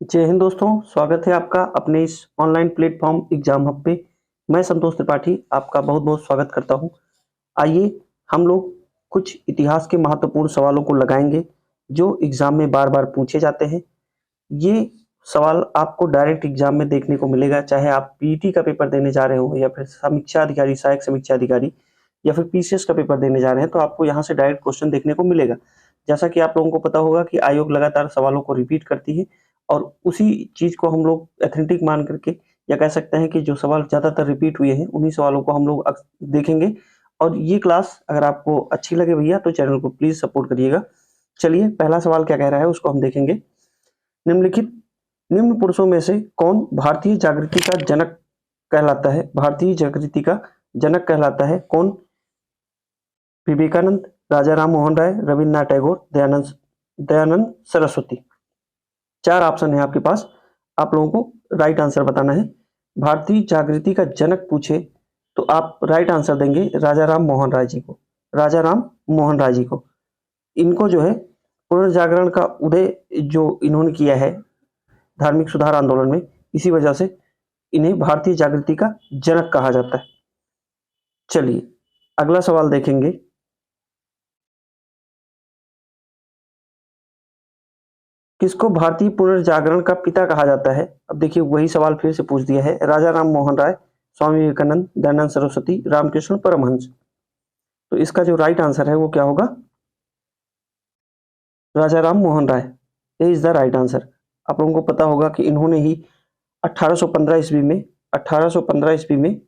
जय हिंद दोस्तों, स्वागत है आपका अपने इस ऑनलाइन प्लेटफॉर्म एग्जाम हब पे। मैं संतोष त्रिपाठी आपका बहुत बहुत स्वागत करता हूं। आइए हम लोग कुछ इतिहास के महत्वपूर्ण सवालों को लगाएंगे जो एग्जाम में बार बार पूछे जाते हैं। ये सवाल आपको डायरेक्ट एग्जाम में देखने को मिलेगा, चाहे आप पीईटी का पेपर देने जा रहे हो या फिर समीक्षा अधिकारी, सहायक समीक्षा अधिकारी या फिर पीसीएस का पेपर देने जा रहे हैं, तो आपको यहाँ से डायरेक्ट क्वेश्चन देखने को मिलेगा। जैसा कि आप लोगों को पता होगा कि आयोग लगातार सवालों को रिपीट करती है और उसी चीज को हम लोग एथेंटिक मान करके या कह सकते हैं कि जो सवाल ज्यादातर रिपीट हुए हैं उन्हीं सवालों को हम लोग देखेंगे। और ये क्लास अगर आपको अच्छी लगे भैया तो चैनल को प्लीज सपोर्ट करिएगा। चलिए, पहला सवाल क्या कह रहा है उसको हम देखेंगे। निम्नलिखित निम्न पुरुषों में से कौन भारतीय जागृति का जनक कहलाता है? भारतीय जागृति का जनक कहलाता है कौन? विवेकानंद, राजा राम मोहन राय, रविन्द्रनाथ टैगोर, दयानंद सरस्वती। चार ऑप्शन है आपके पास, आप लोगों को राइट आंसर बताना है। भारतीय जागृति का जनक पूछे तो आप राइट आंसर देंगे राजा राम मोहन राय जी को। राजा राम मोहन राय जी को, इनको जो है पुनर्जागरण का उदय जो इन्होंने किया है धार्मिक सुधार आंदोलन में, इसी वजह से इन्हें भारतीय जागृति का जनक कहा जाता है। चलिए अगला सवाल देखेंगे। किसको भारतीय पुनर्जागरण का पिता कहा जाता है? अब देखिए वही सवाल फिर से पूछ दिया है। राजा राम मोहन राय, स्वामी विवेकानंद, दयानंद सरस्वती, रामकृष्ण परमहंस। तो इसका जो राइट आंसर है वो क्या होगा? राजा राम मोहन राय, ये इज द राइट आंसर। आप लोगों को पता होगा कि इन्होंने ही 1815 ईस्वी में 1815 ईस्वी में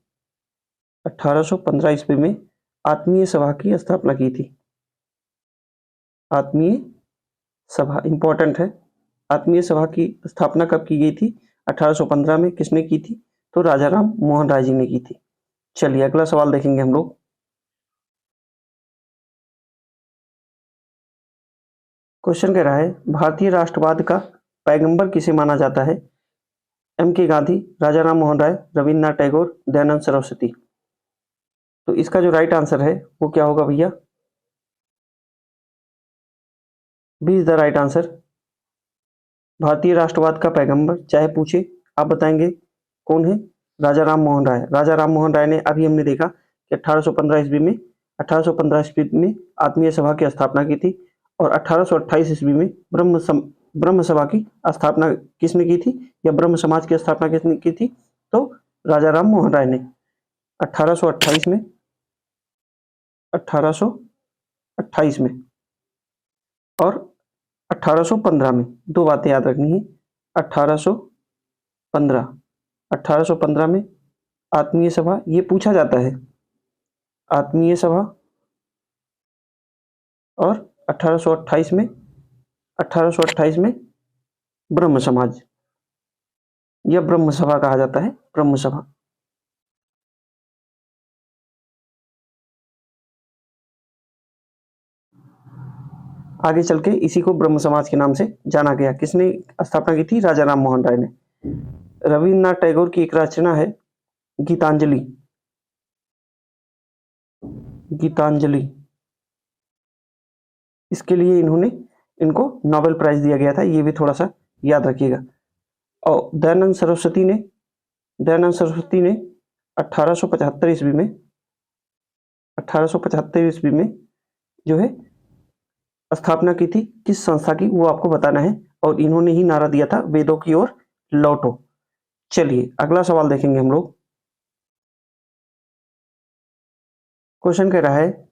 1815 ईस्वी में आत्मीय सभा की स्थापना की थी। आत्मीय सभा इंपॉर्टेंट है। आत्मीय सभा की स्थापना कब की गई थी? 1815 में। किसने की थी? तो राजा राम मोहन राय जी ने की थी। चलिए अगला सवाल देखेंगे हम लोग। क्वेश्चन कह रहा है भारतीय राष्ट्रवाद का पैगंबर किसे माना जाता है? एम के गांधी, राजा राम मोहन राय, रविन्द्रनाथ टैगोर, दयानंद सरस्वती। तो इसका जो राइट आंसर है वो क्या होगा भैया? B is the right answer. भारतीय राष्ट्रवाद का पैगंबर चाहे पूछे आप बताएंगे कौन है? राजा राम मोहन राय। राजा राम मोहन राय ने, अभी हमने देखा कि 1815 ईस्वी में 1815 ईस्वी में आत्मीय सभा की स्थापना की थी और 1828 ईस्वी में ब्रह्म सभा की स्थापना किसने की थी, या ब्रह्म समाज की स्थापना किसने की थी? तो राजा राम मोहन राय ने 1828 में 1828 में और 1815 में। दो बातें याद रखनी है। 1815 1815 में आत्मीय सभा, ये पूछा जाता है, आत्मीय सभा। और 1828 में 1828 में ब्रह्म समाज या ब्रह्म सभा कहा जाता है, ब्रह्म सभा। आगे चल के इसी को ब्रह्म समाज के नाम से जाना गया। किसने स्थापना की थी? राजा राम मोहन राय ने। रविन्द्रनाथ टैगोर की एक रचना है गीतांजलि। गीतांजलि, इसके लिए इनको नोबेल प्राइज दिया गया था, ये भी थोड़ा सा याद रखिएगा। और दयानंद सरस्वती ने 1875 ईस्वी में 1875 ईस्वी में जो है स्थापना की थी। किस संस्था की वो आपको बताना है, और इन्होंने ही नारा दिया था वेदों की ओर लौटो। चलिए अगला सवाल देखेंगे हम लोग। क्वेश्चन कह रहा है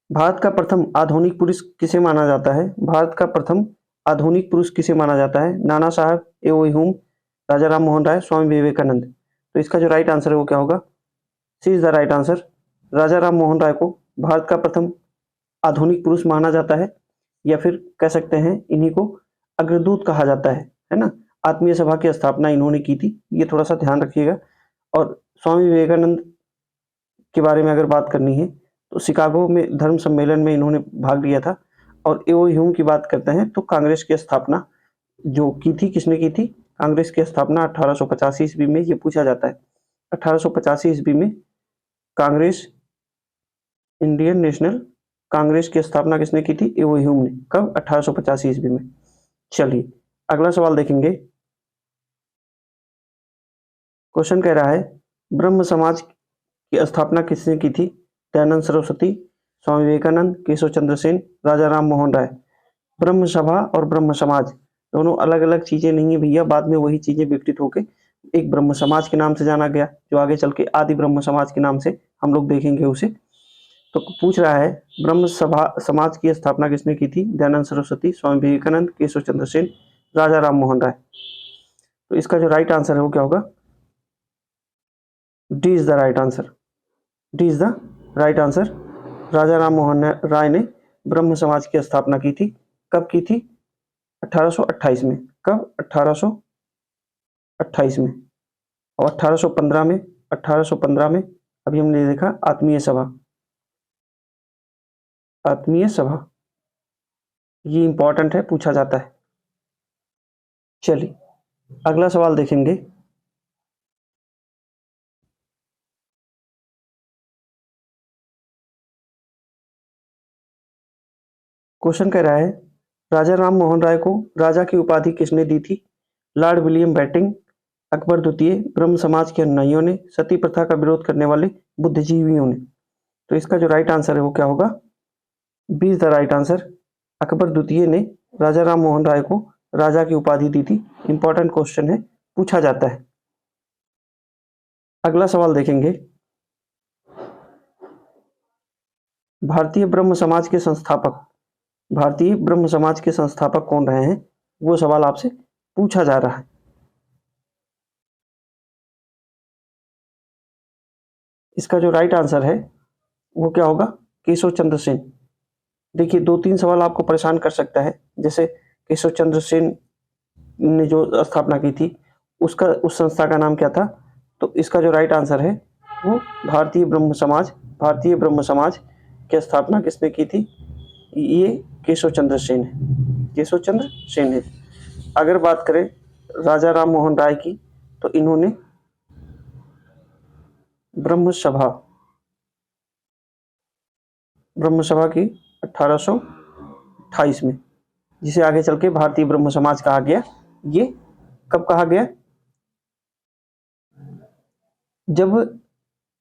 भारत का प्रथम आधुनिक पुरुष किसे माना जाता है? भारत का प्रथम आधुनिक पुरुष किसे माना जाता है? नाना साहब, एओ ह्यूम, राजा राम मोहन राय, स्वामी विवेकानंद। तो इसका जो राइट आंसर है वो क्या होगा? सी is the right answer. Raja Ram Mohan राय को भारत का प्रथम आधुनिक पुरुष माना जाता है, या फिर कह सकते हैं इन्हीं को अग्रदूत कहा जाता है ना। आत्मीय सभा की स्थापना इन्होंने की थी, ये थोड़ा सा ध्यान रखिएगा। और स्वामी विवेकानंद के बारे में अगर बात करनी है तो शिकागो में धर्म सम्मेलन में इन्होंने भाग लिया था। और एओ ह्यूम की बात करते हैं तो कांग्रेस की स्थापना जो की थी, किसने की थी? कांग्रेस की स्थापना 1885 ईस्वी में, ये पूछा जाता है। 1885 ईस्वी में कांग्रेस, इंडियन नेशनल कांग्रेस की स्थापना किसने की थी? एओ ह्यूम ने। कब? 1885 ईस्वी में। चलिए अगला सवाल देखेंगे। क्वेश्चन कह रहा है ब्रह्म समाज की स्थापना किसने की थी? दयानंद सरस्वती, स्वामी विवेकानंद, केशव चंद्र सेन, राजा राम मोहन राय। ब्रह्म सभा और ब्रह्म समाज दोनों अलग अलग चीजें नहीं है भैया, बाद में वही चीजें विकसित होकर एक ब्रह्म समाज के नाम से जाना गया, जो आगे चल के आदि ब्रह्म समाज के नाम से हम लोग देखेंगे उसे। तो पूछ रहा है ब्रह्म सभा समाज की स्थापना किसने की थी? दयानंद सरस्वती, स्वामी विवेकानंद, केशव चंद्र सेन, राजा राम मोहन राय। तो इसका जो राइट आंसर है वो क्या होगा? D is the right answer. D is the right answer. Raja Ram Mohan Roy ने ब्रह्म समाज की स्थापना की थी। कब की थी? 1828 में। कब? 1828 में। और 1815 में, 1815 में अभी हमने देखा आत्मीय सभा। आत्मीय सभा ये इंपॉर्टेंट है, पूछा जाता है। चलिए अगला सवाल देखेंगे। क्वेश्चन कह रहा है राजा राम मोहन राय को राजा की उपाधि किसने दी थी? लॉर्ड विलियम बेंटिंक, अकबर द्वितीय, ब्रह्म समाज के अनुयायियों ने, सती प्रथा का विरोध करने वाले बुद्धिजीवियों ने। तो इसका जो राइट आंसर है वो क्या होगा? B is the right answer. Akbar द्वितीय ने राजा राम मोहन राय को राजा की उपाधि दी थी। इंपॉर्टेंट क्वेश्चन है, पूछा जाता है। अगला सवाल देखेंगे। भारतीय ब्रह्म समाज के संस्थापक, भारतीय ब्रह्म समाज के संस्थापक कौन रहे हैं? वो सवाल आपसे पूछा जा रहा है। इसका जो राइट आंसर है वो क्या होगा? केशव चंद्र सेन। देखिए 2-3 सवाल आपको परेशान कर सकता है, जैसे केशव चंद्र सेन ने जो स्थापना की थी उसका उस संस्था का नाम क्या था? तो इसका जो राइट आंसर है वो भारतीय ब्रह्म समाज, भारतीय ब्रह्म समाज की स्थापना किसने की थी? ये केशव चंद्र सेन है, केशव चंद्र सेन है। अगर बात करें राजा राम मोहन राय की, तो इन्होंने ब्रह्म सभा की 1828 में, जिसे आगे चल के भारतीय ब्रह्म समाज कहा गया। ये कब कहा गया? जब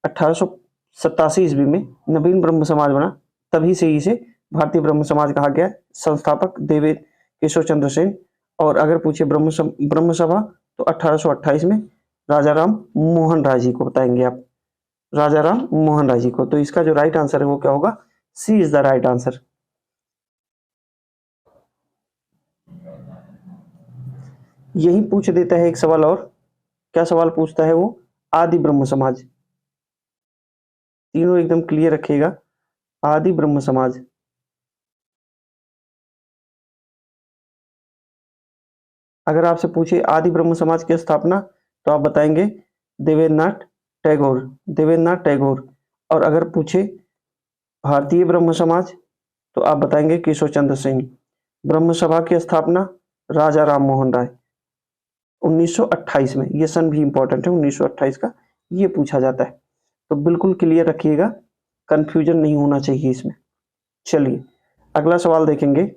1887 ईस्वी में नवीन ब्रह्म समाज बना, तभी से इसे भारतीय ब्रह्म समाज कहा गया। संस्थापक देवे केशव चंद्र सेन। और अगर पूछे ब्रह्म सभा तो 1828 में राजा राम मोहन राय जी को बताएंगे आप, राजा राम मोहन राय जी को। तो इसका जो राइट आंसर है वो क्या होगा? सी इज द राइट आंसर। यही पूछ देता है एक सवाल और। क्या सवाल पूछता है वो? आदि ब्रह्म समाज। तीनों एकदम क्लियर रखिएगा। आदि ब्रह्म समाज, अगर आपसे पूछे आदि ब्रह्म समाज की स्थापना तो आप बताएंगे देवेंद्रनाथ टैगोर, देवेंद्रनाथ टैगोर। और अगर पूछे भारतीय ब्रह्म समाज तो आप बताएंगे केशव चंद्र सेन। ब्रह्म सभा की स्थापना राजा राम मोहन राय 1928 में। ये सन भी इंपॉर्टेंट है, 1928 का ये पूछा जाता है। तो बिल्कुल क्लियर रखिएगा, कंफ्यूजन नहीं होना चाहिए इसमें। चलिए अगला सवाल देखेंगे।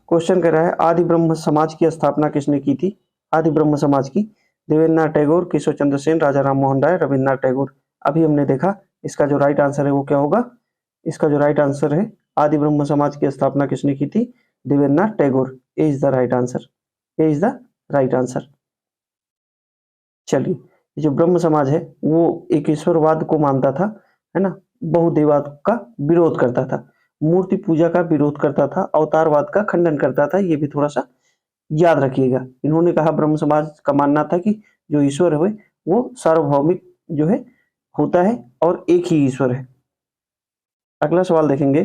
क्वेश्चन कर रहा है आदि ब्रह्म समाज की स्थापना किसने की थी? आदि ब्रह्म समाज की देवेंद्रनाथ टैगोर, केशव चंद्र सेन, राजा राम मोहन राय, रविन्द्रनाथ टैगोर। अभी हमने देखा। इसका जो राइट आंसर है वो क्या होगा? इसका जो राइट आंसर है आदि ब्रह्म समाज की स्थापना किसने की थी? Debendranath Tagore. A is the right answer. A is the right answer. चलिए जो ब्रह्म समाज है वो एक ईश्वरवाद को मानता था, है ना, बहुदेववाद का विरोध करता था, मूर्ति पूजा का विरोध करता था, अवतारवाद का खंडन करता था। ये भी थोड़ा सा याद रखिएगा। इन्होंने कहा ब्रह्म समाज का मानना था कि जो ईश्वर है वो सार्वभौमिक जो है होता है और एक ही ईश्वर है। अगला सवाल देखेंगे।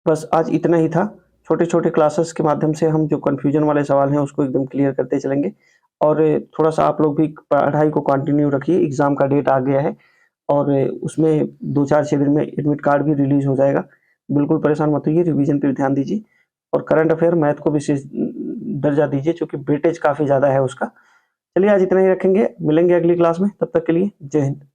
बस आज इतना ही था। छोटे छोटे क्लासेस के माध्यम से हम जो कंफ्यूजन वाले सवाल हैं उसको एकदम क्लियर करते चलेंगे। और थोड़ा सा आप लोग भी पढ़ाई को कंटिन्यू रखिए। एग्जाम का डेट आ गया है और उसमें 2-4-6 दिन में एडमिट कार्ड भी रिलीज हो जाएगा। बिल्कुल परेशान मत होइए, रिवीजन पर ध्यान दीजिए और करंट अफेयर मैथ को विशेष दर्जा दीजिए, क्योंकि वेटेज काफी ज्यादा है उसका। चलिए आज इतना ही रखेंगे, मिलेंगे अगली क्लास में। तब तक के लिए जय हिंद।